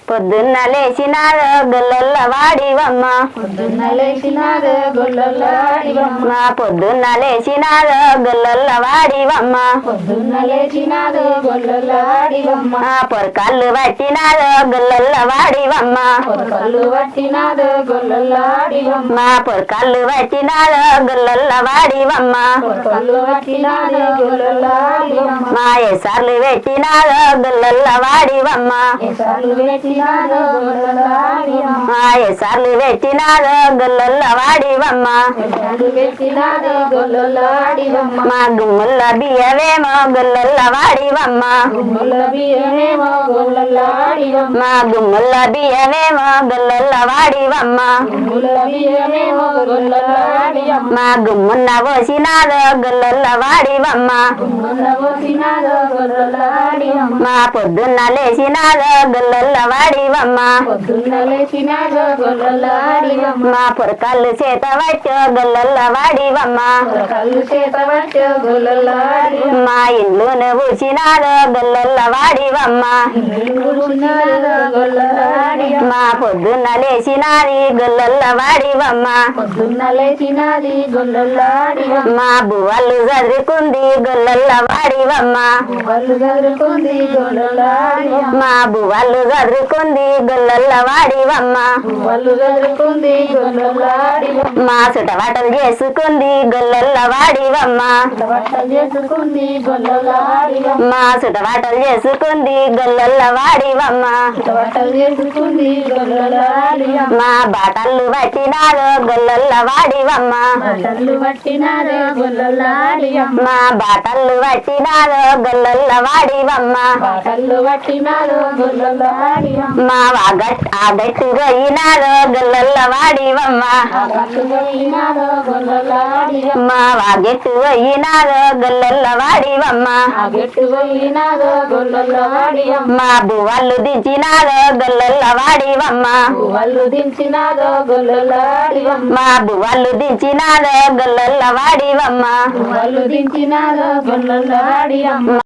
పొద్దున్న లేచినారు గొల్లొల్ల వాడివమ్మ పొద్దున్న లేచినారు గొల్లొల్ల వాడివమ్మ పొద్దున్న లేచినారు గొల్లొల్ల వాడివమ్మ పొద్దున్న లేచినారు గొల్లొల్ల వాడివమ్మ పొరకాళ్ళు పట్టినారు గొల్లొల్ల వాడివమ్మ పొరకాళ్ళు పట్టినారు గొల్లొల్ల వాడివమ్మ పొరకాళ్ళు పట్టినారు గొల్లొల్ల వాడివమ్మ పొరకాళ్ళు పట్టినారు గొల్లొల్ల వాడివమ్మ ఎసార్లు పెట్టినారు గొల్లొల్ల వాడివమ్మ ఎసార్లు పెట్టినారు గొల్లొల్ల వాడివమ్మ ఎసార్లు పెట్టినారు గొల్లొల్ల వాడివమ్మ ఎసార్లు పెట్టినారు గొల్లొల్ల వాడివమ్మ గుమ్ముల్ల బియ్యవేమో గొల్లొల్ల వాడివమ్మ గుమ్ముల బియ్యమేమో గొల్లొల్ల వాడివమ్మ గుమ్ముల్ల బియ్యవేమో గొల్లొల్ల వాడివమ్మ గుమ్ముల బియ్యమేమో గొల్లొల్ల వాడివమ్మ గుమ్మున్న పోసినారు గొల్లొల్ల వాడివమ్మ గుమ్మున పోసినారు గొల్లొల్ల వాడివమ్మ పొద్దున్న లేచినారు గొల్లొల్ల వాడివమ్మ పొద్దున్న లేచినారు గొల్లొల్ల వాడివమ్మ పొరకాళ్ళు చేత పట్టు గొల్లొల్ల వాడివమ్మ కళ్ళు చేత పట్టు గొల్లొల్ల వాడివమ్మ ఇల్లును పూసినారు గొల్లొల్ల వాడివమ్మ కూర్చున్నారు గొల్లొల్ల వాడివమ్మ పొద్దున్న లేచినారి గొల్లొల్ల వాడివమ్మ పొద్దున్న లేచినాది గొల్లొల్ల వాడివమ్మ బువ్వలు చదువుకుంది గొల్లొల్ల వాడివమ్మ వాళ్ళు చదువుకుంది గొల్లొల్ల వాడివమ్మ బువ్వలు చదువుకుంది గొల్లొల్ల వాడివమ్మ వాళ్ళు చదువుకుంది గొల్లొల్ల వాడివమ్మ సుటవాటలు చేసుకుంది గొల్లొల్ల వాడివమ్మ బట్టలు చేసుకుంది గొల్లొల్ల వాడివమ్మ సుటవాటలు చేసుకుంది గొల్లొల్ల వాడివమ్మ బట్టలు చేసుకుంది గొల్లొల్ల వాడివమ్మ బాటలు పట్టినారు గొల్లొల్ల వాడివమ్మ బట్టలు పట్టినారు గొల్లొల్ల వాడివమ్మ బాటలు పట్టినారు గొల్లొల్ల వాడివమ్మ బట్టలు పట్టినారు గొల్లొల్ల వాడివమ్మ గట్టు పోయినారు గొల్లొల్ల వాడివమ్మ గట్టు పోయినారు గొల్లొల్ల వాడివమ్మ గట్టు పోయినారు గొల్లొల్ల వాడివమ్మ గట్టు పోయినారు గొల్లొల్ల వాడివమ్మ బువ్వలు దించినారు గొల్లొల్ల వాడివమ్మ వాళ్ళు దించినారు గొల్లొల్ల వాడివమ్మ బువ్వలు దించినారు గొల్లొల్ల వాడివమ్మ వాళ్ళు దించినారు గొల్లొల్ల వాడివమ్మ